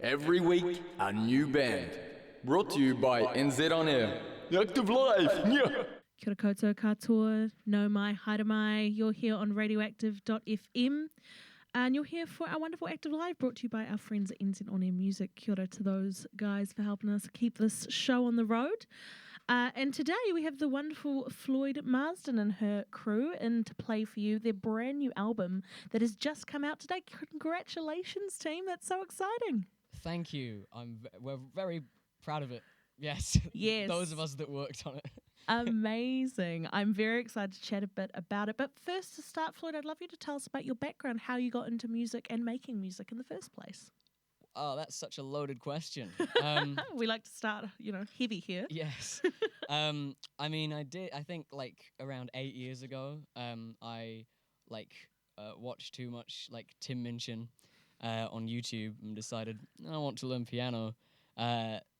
Every week, a new band. Brought to you by NZ On Air. Active Life! Yeah. Kia ora koutou katoa, no mai, haere mai. You're here on radioactive.fm and you're here for our wonderful Active Live brought to you by our friends at NZ On Air Music. Kia ora to those guys for helping us keep this show on the road. And today we have the wonderful Floyd Marsden and her crew in to play for you their brand new album that has just come out today. Congratulations, team. That's so exciting. Thank you. We're very proud of it. Yes. Yes. Those of us that worked on it. Amazing. I'm very excited to chat a bit about it. But first, to start, Floyd, I'd love you to tell us about your background, how you got into music and making music in the first place. Oh, that's such a loaded question. We like to start, heavy here. Yes. I think around 8 years ago, I watched too much Tim Minchin on YouTube and decided I want to learn piano.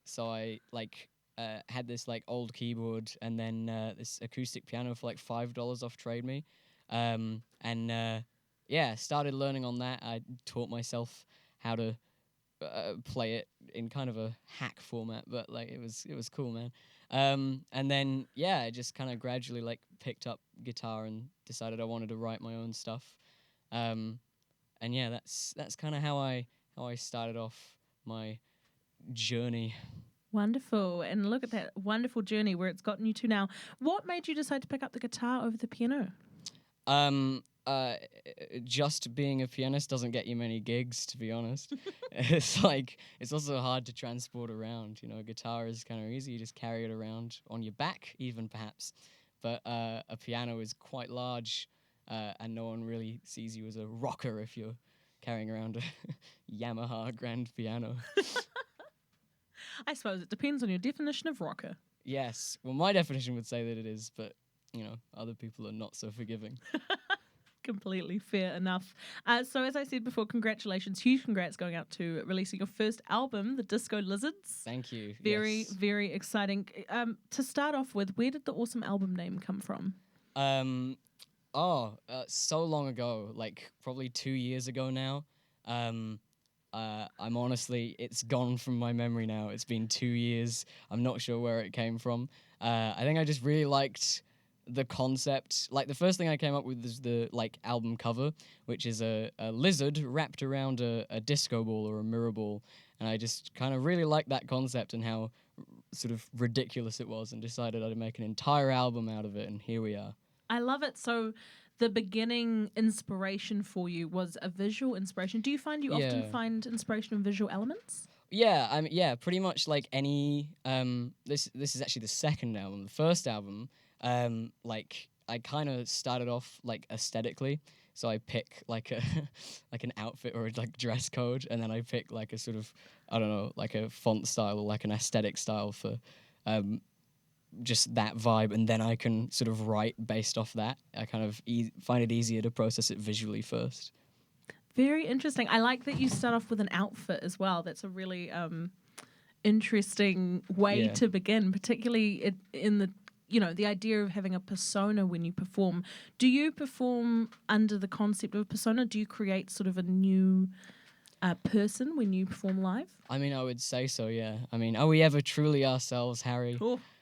So I had this old keyboard and then this acoustic piano for $5 off Trade Me. Started learning on that. I taught myself how to play it in kind of a hack format, but it was cool, man. And then I just kind of gradually picked up guitar and decided I wanted to write my own stuff. That's kind of how I started off my journey. Wonderful. And look at that wonderful journey where it's gotten you to now. What made you decide to pick up the guitar over the piano? Just being a pianist doesn't get you many gigs, to be honest. It's also hard to transport around. A guitar is kind of easy. You just carry it around on your back, even perhaps. But a piano is quite large, and no one really sees you as a rocker if you're carrying around a Yamaha grand piano. I suppose it depends on your definition of rocker. Yes. Well, my definition would say that it is, but, other people are not so forgiving. Completely fair enough. So as I said before, congratulations, huge congrats going out to releasing your first album, The Disco Lizards. Thank you. Very, very exciting. To start off with, where did the awesome album name come from? So long ago, probably 2 years ago now. I'm honestly, it's gone from my memory now. It's been 2 years. I'm not sure where it came from. I think I just really liked the concept. The first thing I came up with was the album cover, which is a lizard wrapped around a disco ball or a mirror ball, and I just kind of really liked that concept and how sort of ridiculous it was, and decided I'd make an entire album out of it, and here we are. I love it. So the beginning inspiration for you was a visual inspiration. Do you find you often find inspiration in visual elements? Yeah, pretty much any this is actually the second album. The first album, I kind of started off aesthetically, so I pick an outfit or a dress code, and then I pick a sort of, I don't know, a font style or an aesthetic style for just that vibe, and then I can sort of write based off that. I kind of find it easier to process it visually first. Very interesting. I like that you start off with an outfit as well. That's a really interesting way to begin, particularly in the the idea of having a persona when you perform. Do you perform under the concept of a persona? Do you create sort of a new person when you perform live? I would say so, yeah. Are we ever truly ourselves, Harry?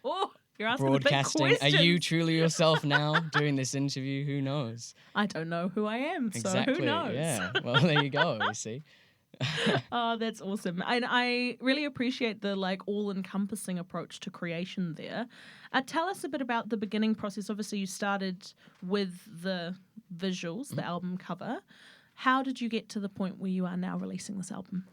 Oh, you're asking broadcasting. the big questions. Are you truly yourself now doing this interview? Who knows? I don't know who I am, exactly, so who knows? Yeah. Well, there you go, you see. Oh, that's awesome. And I really appreciate the all-encompassing approach to creation there. Tell us a bit about the beginning process. Obviously, you started with the visuals, the album cover. How did you get to the point where you are now releasing this album?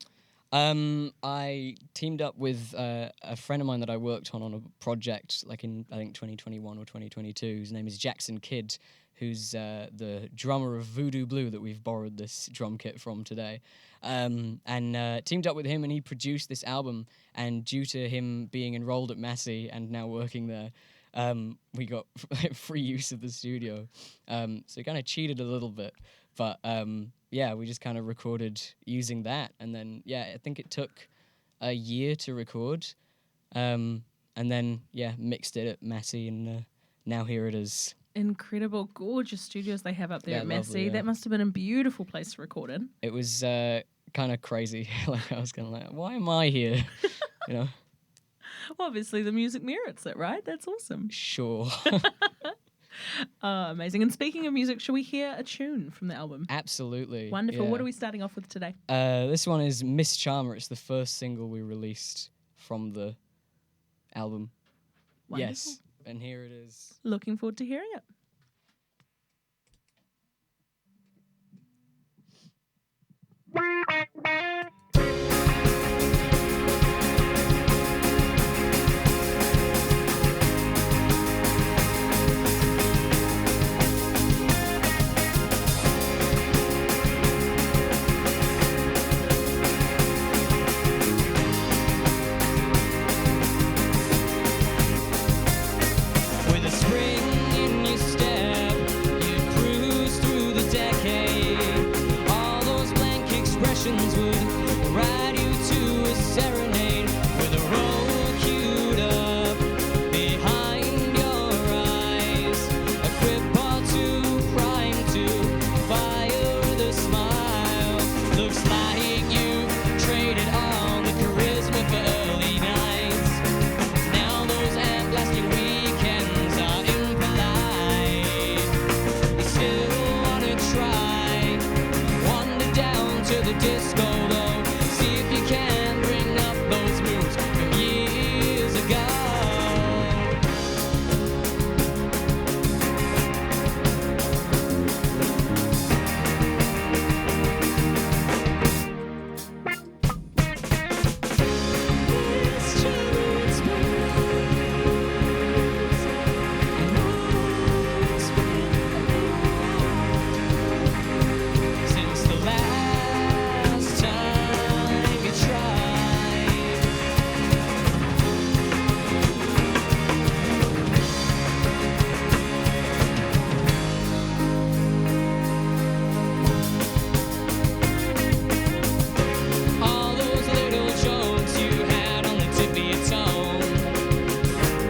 I teamed up with a friend of mine that I worked on a project in, I think, 2021 or 2022. His name is Jackson Kidd, who's the drummer of Voodoo Blue that we've borrowed this drum kit from today. And teamed up with him, and he produced this album. And due to him being enrolled at Massey and now working there, we got free use of the studio. So he kind of cheated a little bit. But we just kind of recorded using that. And then, I think it took a year to record. And then, mixed it at Massey, and now here it is. Incredible, gorgeous studios they have up there at Massey. Lovely, yeah. That must have been a beautiful place to record in. It was kind of crazy. Like I was kind of like, why am I here? You know. Well, obviously, the music merits it, right? That's awesome. Sure. Amazing. And speaking of music, shall we hear a tune from the album? Absolutely. Wonderful. Yeah. What are we starting off with today? This one is Miss Charmer. It's the first single we released from the album. Wonderful. Yes. And here it is. Looking forward to hearing it. With a spring in your step, you cruise through the decade. All those blank expressions would ride you to a serenade. With a roll queued up behind your eyes, a quip or two primed to fire with a smile. Looks like you traded all the charisma for early nights. Now those ant-blasting weekends are impolite. You still wanna try, wander down to the disco though. See if you can bring up those moves from years ago. Since the last time you tried. All those little jokes you had on the tip of your tongue,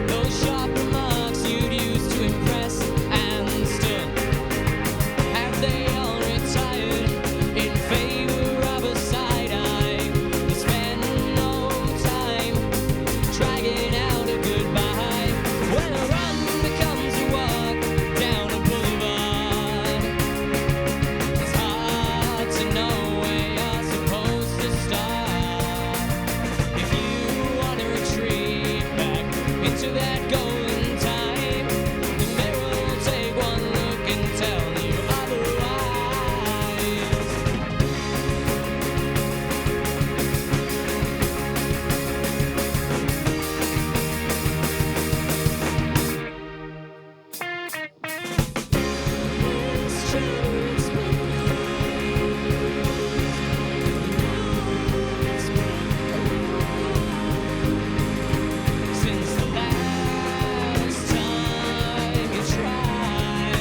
those sharp remarks you'd use to impress and stun, have they all retired in favor of a side eye? You spend no time dragging out a goodbye. When a run becomes a walk down a boulevard, it's hard to know where you're supposed to start. If you want to retreat back into that golden time, the mirror will take one look and tell you otherwise. Since the last time you tried.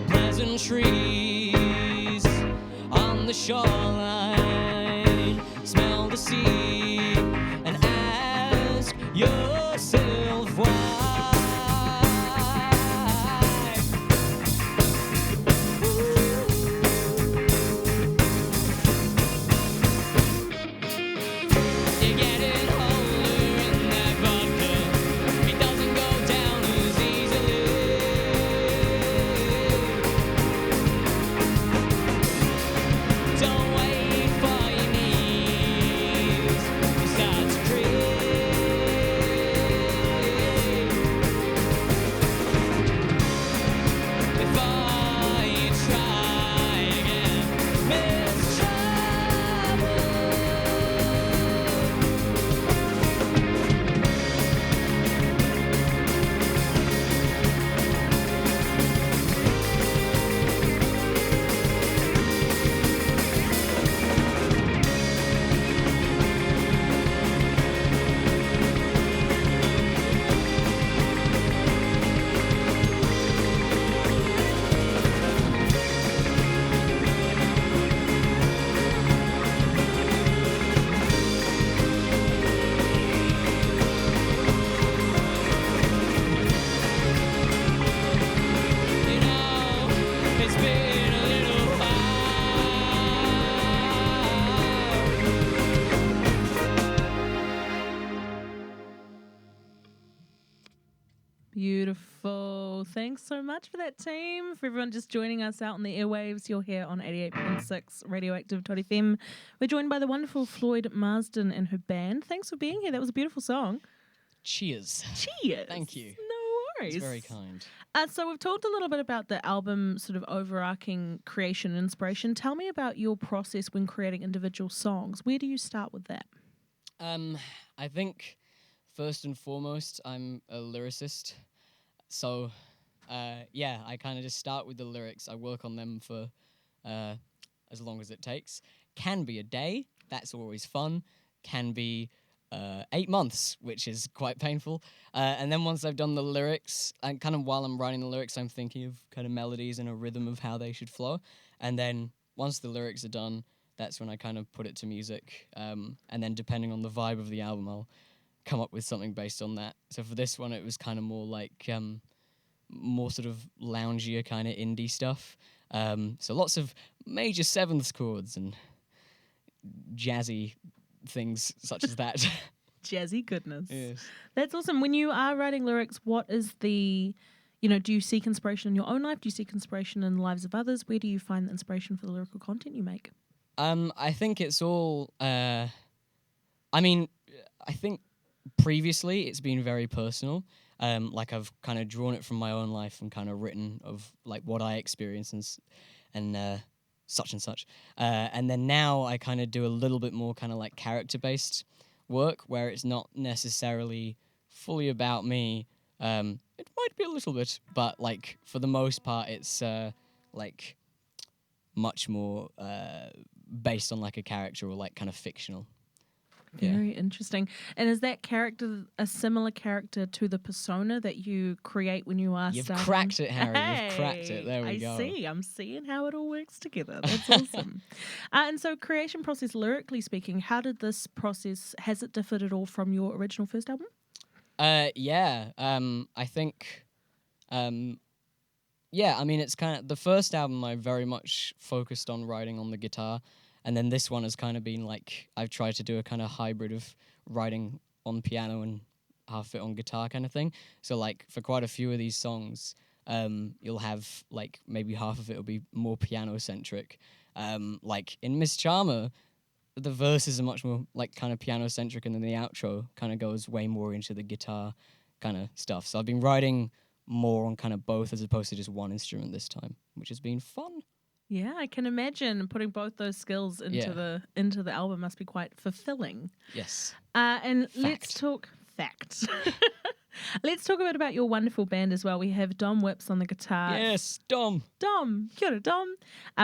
Pleasant trees on the shoreline, smell the sea and ask yourself why. You get it older in that vodka. It doesn't go down as easily. Don't wait for your knees to start to creep. Before you try again, Miss Trouble. it's been a little Beautiful. Thanks so much for that, team. For everyone just joining us out on the airwaves, you're here on 88.6 Radioactive.fm. We're joined by the wonderful Floyd Marsden and her band. Thanks for being here. That was a beautiful song. Cheers. Cheers. Thank you. No worries. It's very kind. So we've talked a little bit about the album sort of overarching creation and inspiration. Tell me about your process when creating individual songs. Where do you start with that? I think first and foremost, I'm a lyricist. So, I kind of just start with the lyrics. I work on them for as long as it takes. Can be a day. That's always fun. Can be 8 months, which is quite painful. And then once I've done the lyrics, and kind of while I'm writing the lyrics, I'm thinking of kind of melodies and a rhythm of how they should flow. And then once the lyrics are done, that's when I kind of put it to music. And then depending on the vibe of the album, I'll come up with something based on that. So for this one, it was kind of more like more sort of loungier kind of indie stuff. So lots of major sevenths chords and jazzy things such as that. Jazzy goodness. Yes. That's awesome. When you are writing lyrics, what is the, do you seek inspiration in your own life? Do you seek inspiration in the lives of others? Where do you find the inspiration for the lyrical content you make? I think it's all, I think previously it's been very personal. Like I've kind of drawn it from my own life and kind of written of like what I experience and such and such. And then now I kind of do a little bit more kind of like character-based work where it's not necessarily fully about me. It might be a little bit, but like for the most part, it's like much more based on like a character or like kind of fictional. Very interesting. And is that character a similar character to the persona that you create when you are You've starting? cracked it, Harry. You've cracked it. There we go. I see. I'm seeing how it all works together. That's awesome. And so creation process, lyrically speaking, how did this process, has it differed at all from your original first album? I think, it's kind of, the first album I very much focused on writing on the guitar. And then this one has kind of been like, I've tried to do a kind of hybrid of writing on piano and half it on guitar kind of thing. So like for quite a few of these songs, you'll have like maybe half of it will be more piano centric. Like in Miss Charmer, the verses are much more like kind of piano centric, and then the outro kind of goes way more into the guitar kind of stuff. So I've been writing more on kind of both as opposed to just one instrument this time, which has been fun. Yeah, I can imagine putting both those skills into the album must be quite fulfilling. Yes. And let's talk facts. Let's talk a bit about your wonderful band as well. We have Dom Whips on the guitar. Yes, Dom. Dom. Kia ora, Dom.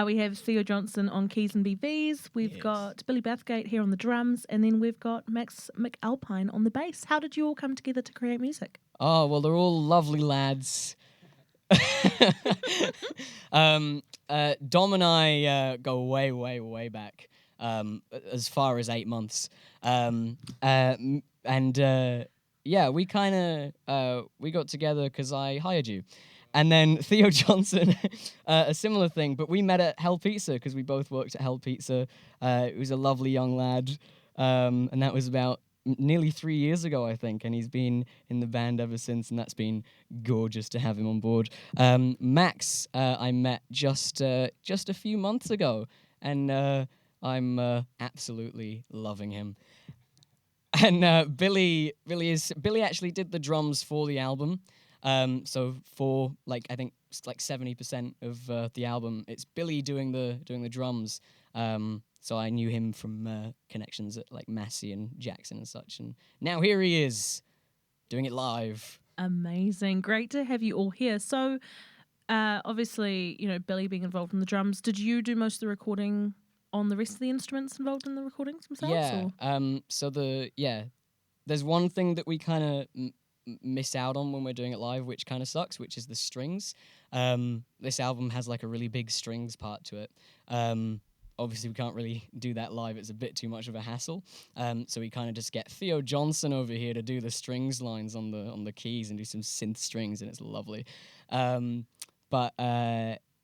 We have Theo Johnson on keys and BBs. We've got Billy Bathgate here on the drums. And then we've got Max McAlpine on the bass. How did you all come together to create music? Oh, well, they're all lovely lads. Dom and I go way, way, way back, as far as 8 months. We kind of we got together because I hired you. And then Theo Johnson, a similar thing, but we met at Hell Pizza because we both worked at Hell Pizza. It was a lovely young lad, and that was about nearly 3 years ago, I think, and he's been in the band ever since, and that's been gorgeous to have him on board. Max, I met just a few months ago, and I'm absolutely loving him. And Billy actually did the drums for the album. So for I think 70% of the album, it's Billy doing the drums. So I knew him from connections at like Massey and Jackson and such, and now here he is doing it live. Amazing, great to have you all here. So, obviously, Billy being involved in the drums. Did you do most of the recording on the rest of the instruments involved in the recordings themselves? Yeah. There's one thing that we kind of miss out on when we're doing it live, which kind of sucks, which is the strings. This album has like a really big strings part to it. Obviously, we can't really do that live. It's a bit too much of a hassle. So we kind of just get Theo Johnson over here to do the strings lines on the keys and do some synth strings, and it's lovely.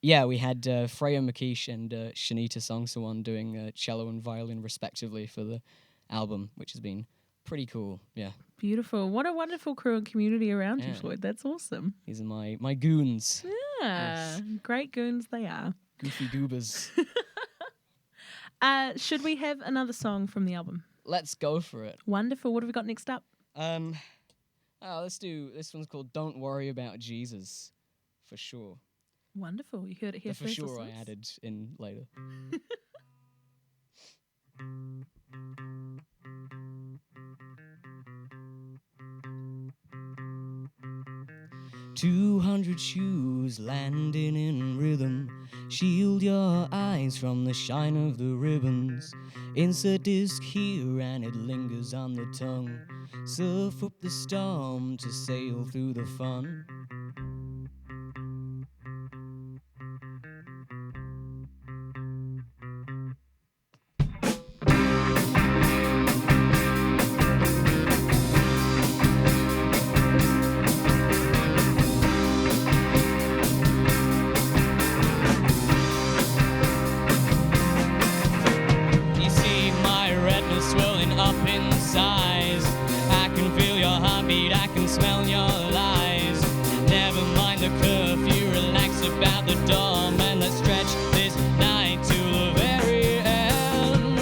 Yeah, we had Freya McKeish and Shanita Songsawan doing cello and violin respectively for the album, which has been pretty cool. Yeah. Beautiful. What a wonderful crew and community around you, Yeah. Floyd. That's awesome. These are my goons. Yeah, Yes. great goons they are. Goofy goobers. Should we have another song from the album? Let's go for it. Wonderful. What have we got next up? Let's do this one's called Don't Worry About Jesus. For sure. Wonderful. You heard it here The for first. sure I listeners. added in later. 200 shoes landing in rhythm. Shield your eyes from the shine of the ribbons. Insert disc here and it lingers on the tongue. Surf up the storm to sail through the fun. You see my retina swelling up in size. I can feel your heartbeat, I can smell your lies. Never mind the curfew, relax about the dawn, and let's stretch this night to the very end.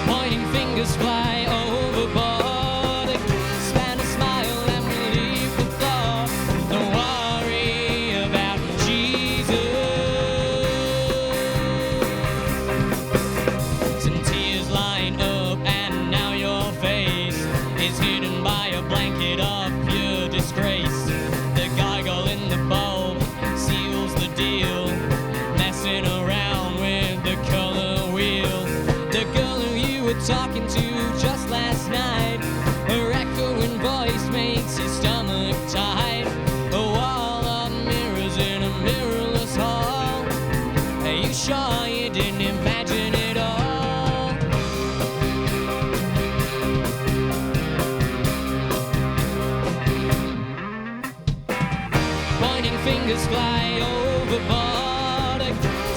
Pointing fingers fly overboard. Expand a smile and we leave the floor. Don't worry about Jesus. Some tears line up and now your face is hidden by a blanket of pure disgrace. The gargoyle in the bulb seals the deal. Messing around with the color wheel. The girl who you were talking to just last night, her echoing voice makes your stomach tight. A wall of mirrors in a mirrorless hall. Are you sure you didn't imagine it all? Pointing fingers fly overboard.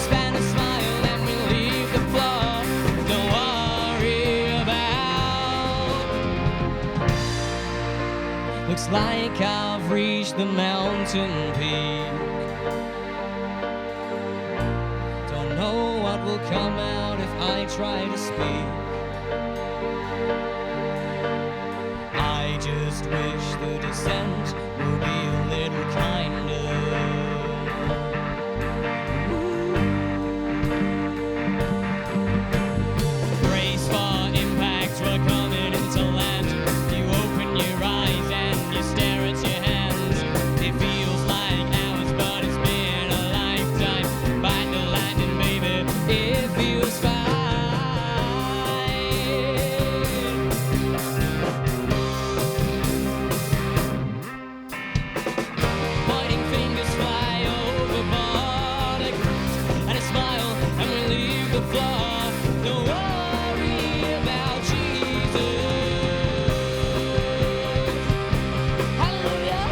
Span a smile and we leave the floor. Don't worry about. Looks like I've reached the mountain peak. Don't know what will come out if I try to speak. I just wish the descent would be a little kinder. Brace for impact, we're coming into land. You open your eyes and you stare at your hands. It feels like hours, but it's been a lifetime. Find the landing, baby, it feels fine. Pointing fingers fly overboard, and a smile, and we leave the floor. Don't worry about Jesus. Hallelujah.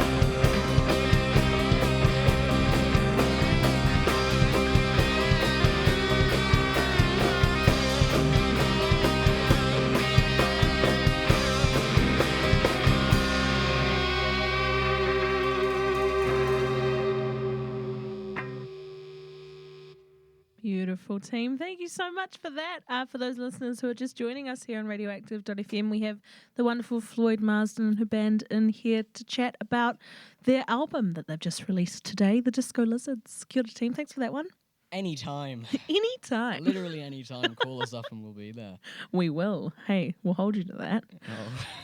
Beautiful team. Thank you so much for that. For those listeners who are just joining us here on Radioactive.fm, we have the wonderful Floyd Marsden and her band in here to chat about their album that they've just released today, The Disco Lizards. Kia ora team, thanks for that one. Anytime. Anytime. Literally anytime. Call us up and we'll be there. We will. Hey, we'll hold you to that.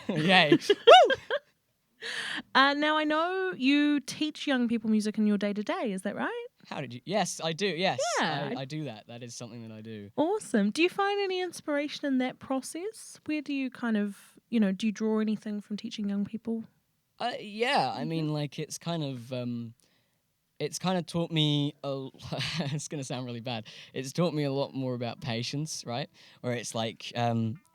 Oh. Yay. Now, I know you teach young people music in your day-to-day. Is that right? How did you? Yes, I do. Yes. Yeah. I do that. That is something that I do. Awesome. Do you find any inspiration in that process? Where do you kind of, do you draw anything from teaching young people? Yeah. I mean, like, it's kind of taught me, it's going to sound really bad. It's taught me a lot more about patience, right? Where it's like,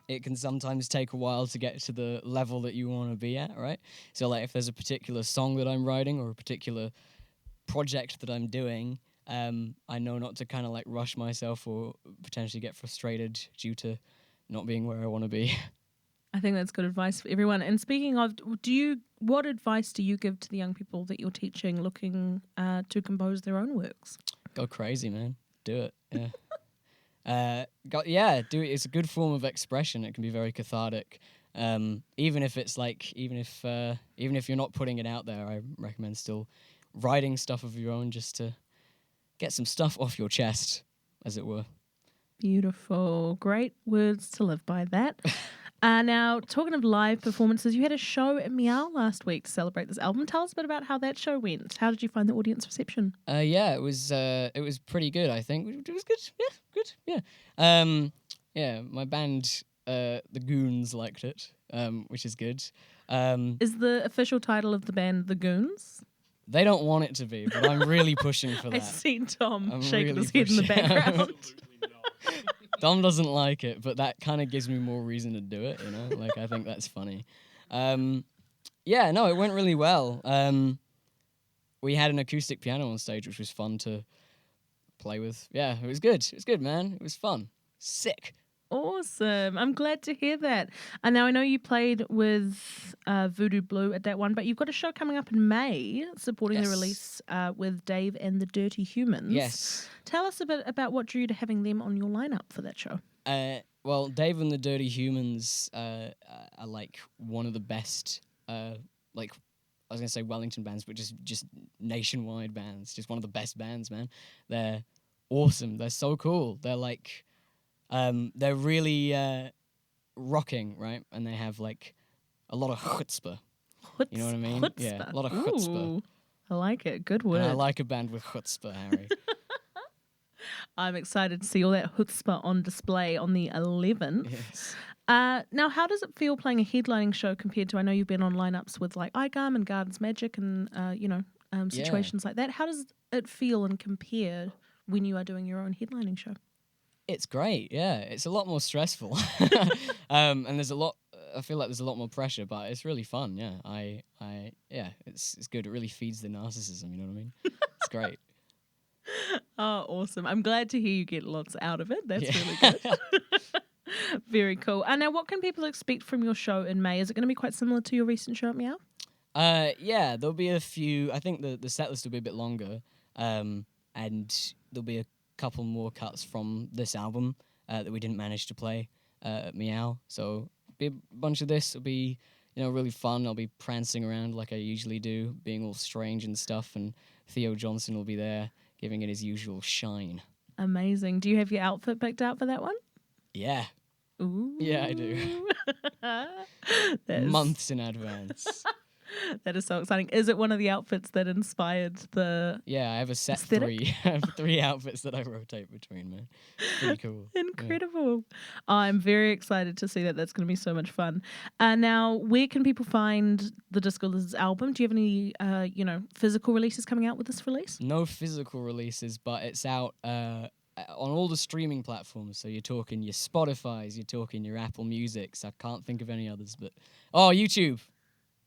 it can sometimes take a while to get to the level that you want to be at, right? So like if there's a particular song that I'm writing or a particular project that I'm doing, I know not to kind of like rush myself or potentially get frustrated due to not being where I want to be. I think that's good advice for everyone. And speaking of, what advice do you give to the young people that you're teaching looking to compose their own works? Go crazy, man. Do it. Do it. It's a good form of expression. It can be very cathartic. Even if you're not putting it out there, I recommend still writing stuff of your own just to get some stuff off your chest, as it were. Beautiful. Great words to live by, that. Now, talking of live performances, you had a show at Meow last week to celebrate this album. Tell us a bit about how that show went. How did you find the audience reception? It was pretty good, I think. It was good. Yeah, good. Yeah. My band, the Goons, liked it, which is good. Is the official title of the band The Goons? They don't want it to be, but I'm really pushing for that. I seen Tom I'm shaking really his head in the pushing. background. Dom doesn't like it, but that kind of gives me more reason to do it, you know? Like, I think that's funny. It went really well. We had an acoustic piano on stage, which was fun to play with. Yeah, it was good. It was good, man. It was fun. Sick. Awesome. I'm glad to hear that. And now I know you played with Voodoo Blue at that one, but you've got a show coming up in May supporting the release with Dave and the Dirty Humans. Yes. Tell us a bit about what drew you to having them on your lineup for that show. Well, Dave and the Dirty Humans are like one of the best, I was going to say Wellington bands, but just nationwide bands. Just one of the best bands, man. They're awesome. They're so cool. They're like... they're really rocking, right? And they have like a lot of chutzpah. You know what I mean? Chutzpah. Yeah, a lot of chutzpah. Ooh, I like it. Good word. And I like a band with chutzpah, Harry. I'm excited to see all that chutzpah on display on the 11th. Yes. Now, how does it feel playing a headlining show compared to, I know you've been on lineups with like IGAM and Gardens Magic and, situations like that. How does it feel and compare when you are doing your own headlining show? It's great, yeah. It's a lot more stressful. And there's I feel like there's a lot more pressure, but it's really fun, yeah. It's good. It really feeds the narcissism, you know what I mean? It's great. Oh, awesome. I'm glad to hear you get lots out of it. That's really good. Very cool. Now, what can people expect from your show in May? Is it going to be quite similar to your recent show at Meow? Yeah, there'll be a few. I think the set list will be a bit longer, and there'll be a couple more cuts from this album that we didn't manage to play at Meow. So be a bunch of this. It'll be really fun. I'll be prancing around like I usually do, being all strange and stuff. And Theo Johnson will be there, giving it his usual shine. Amazing. Do you have your outfit picked out for that one? Yeah. Ooh. Yeah, I do. Months in advance. That is so exciting. Is it one of the outfits that inspired the... Yeah, I have a set aesthetic? I have 3 outfits that I rotate between, man. It's pretty cool. Incredible. Yeah. I'm very excited to see that. That's going to be so much fun. Now, where can people find the Disco Lizards album? Do you have any, physical releases coming out with this release? No physical releases, but it's out on all the streaming platforms. So you're talking your Spotify's, you're talking your Apple Music's. I can't think of any others, but... Oh, YouTube.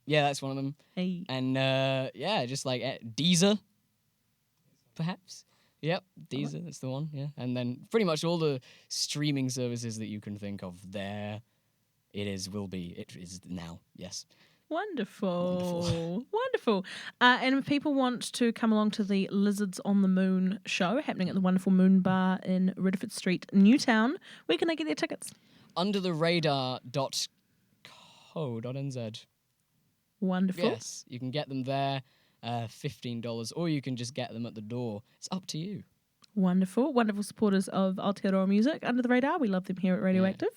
Yeah, that's one of them. Hey. And, just like Deezer, perhaps. Yep, Deezer, that's the one, yeah. And then pretty much all the streaming services that you can think of there, it is now, yes. Wonderful. And if people want to come along to the Lizards on the Moon show happening at the wonderful Moon Bar in Ridderford Street, Newtown, where can they get their tickets? undertheradar.co.nz. Wonderful. Yes, you can get them there, $15, or you can just get them at the door. It's up to you. Wonderful supporters of Aotearoa music. Under the Radar, we love them here at Radioactive.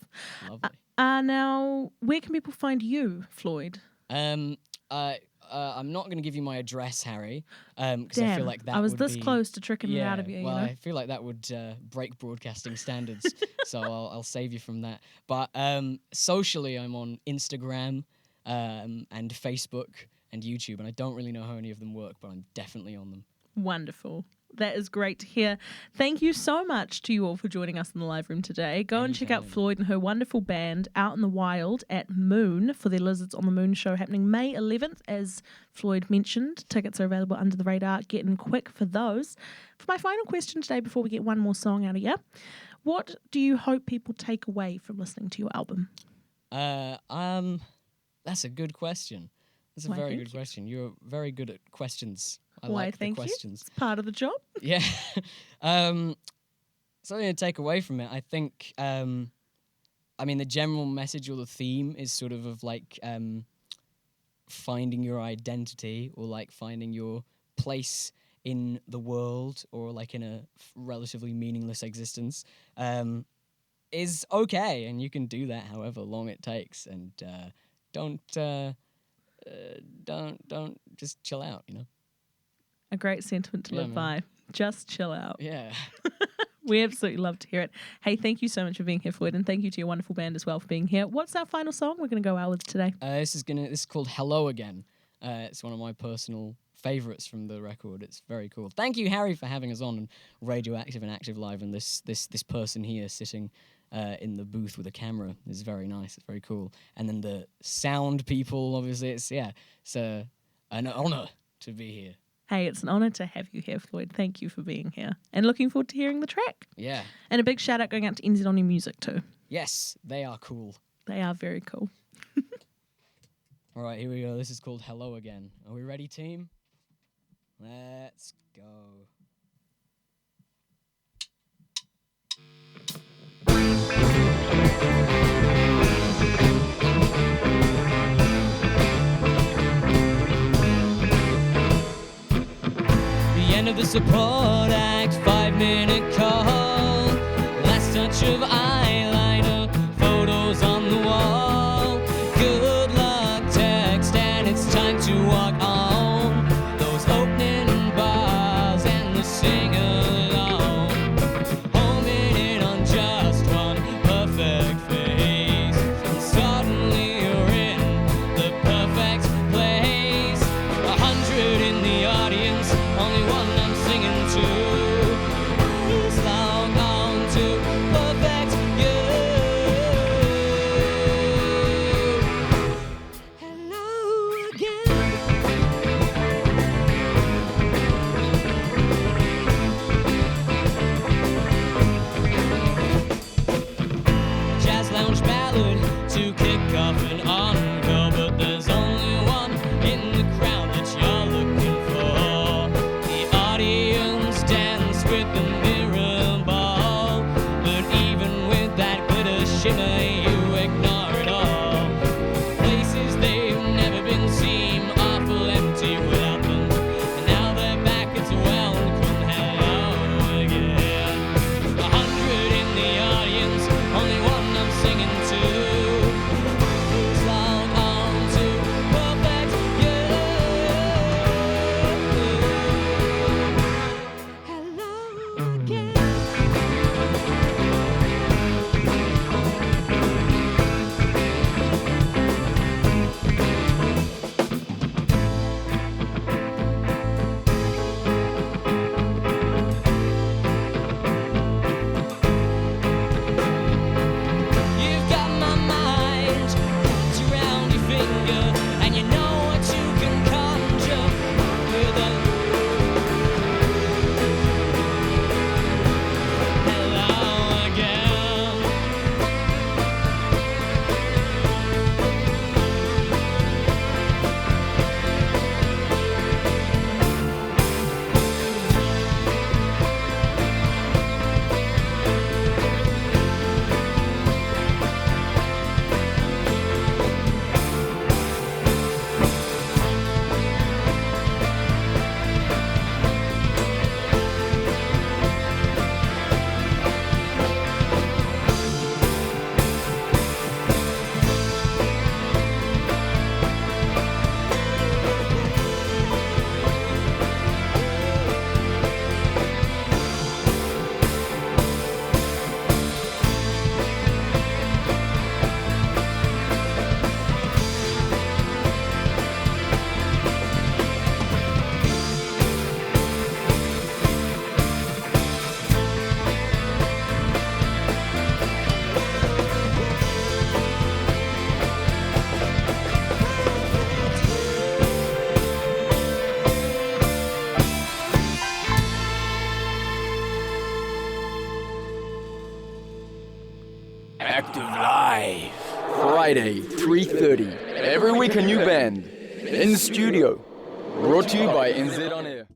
Yeah, lovely. Now, where can people find you, Floyd? I'm not going to give you my address, Harry, because I feel like that I was would this be, close to tricking it out of you. Well, you know? I feel like that would break broadcasting standards, so I'll save you from that. But socially, I'm on Instagram and Facebook and YouTube, and I don't really know how any of them work, but I'm definitely on them. Wonderful. That is great to hear. Thank you so much to you all for joining us in the live room today. Go and check out Floyd and her wonderful band Out in the Wild at Moon for their Lizards on the Moon show happening May 11th, as Floyd mentioned. Tickets are available under the radar. Get in quick for those. For my final question today, before we get one more song out of you, what do you hope people take away from listening to your album? That's a good question. That's a very good question. You're very good at questions. I Why, like thank the questions. you. It's part of the job. Yeah. Something to take away from it, I think, the general message or the theme is sort of like finding your identity or like finding your place in the world or like in a relatively meaningless existence is okay, and you can do that however long it takes, and don't just chill out, you know. A great sentiment to live by. Just chill out. Yeah. We absolutely love to hear it. Hey, thank you so much for being here, Floyd, and thank you to your wonderful band as well for being here. What's our final song we're going to go out with today? This is called Hello Again. It's one of my personal favorites from the record. It's very cool. Thank you, Harry, for having us on Radioactive and Active Live, and this person here sitting in the booth with a camera is very nice. It's very cool. And then the sound people, obviously, it's an honor to be here. Hey, it's an honour to have you here, Floyd. Thank you for being here. And looking forward to hearing the track. Yeah. And a big shout out going out to NZ On Your Music too. Yes, they are cool. They are very cool. All right, here we go. This is called Hello Again. Are we ready, team? Let's go. End of the support act, 5-minute call. Last touch of eyeliner, photos on the wall. Good luck text, and it's time to walk on. Those opening bars and the sing-along. Homing in on just one perfect face. And suddenly you're in the perfect place. 100 in the audience, only one I'm singing to. Please log on to perfect Active Live. Friday, 3:30. Every week a new band. In studio. Brought to you by NZ On Air.